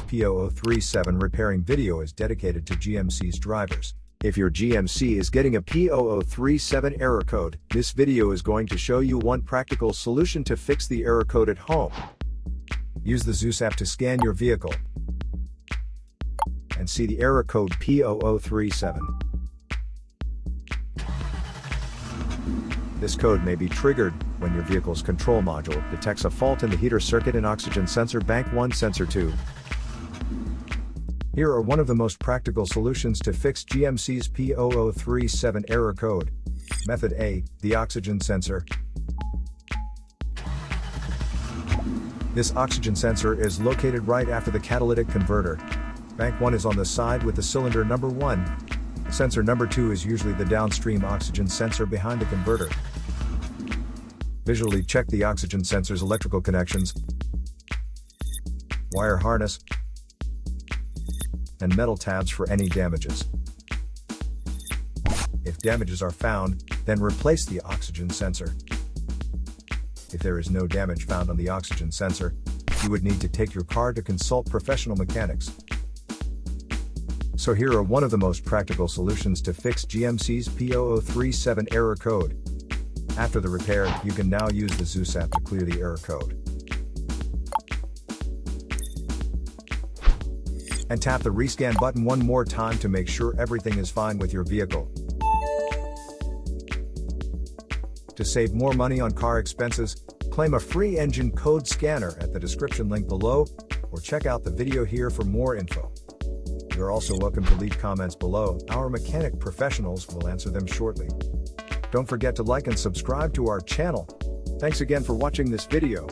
P0037 repairing video is dedicated to GMC's drivers. If your GMC is getting a P0037 error code, this video is going to show you one practical solution to fix the error code at home. Use the Zeus app to scan your vehicle and see the error code P0037. This code may be triggered when your vehicle's control module detects a fault in the heater circuit and oxygen sensor bank 1 sensor 2. Here are one of the most practical solutions to fix GMC's P0037 error code. Method A, the oxygen sensor. This oxygen sensor is located right after the catalytic converter. Bank 1 is on the side with the cylinder number 1. Sensor number 2 is usually the downstream oxygen sensor behind the converter. Visually check the oxygen sensor's electrical connections, wire harness, and metal tabs for any damages. If damages are found, then replace the oxygen sensor. If there is no damage found on the oxygen sensor, you would need to take your car to consult professional mechanics. So here are one of the most practical solutions to fix GMC's P0037 error code. After the repair, you can now use the Zeus app to clear the error code. And tap the rescan button one more time to make sure everything is fine with your vehicle. To save more money on car expenses, claim a free engine code scanner at the description link below, or check out the video here for more info. You're also welcome to leave comments below. Our mechanic professionals will answer them shortly. Don't forget to like and subscribe to our channel. Thanks again for watching this video.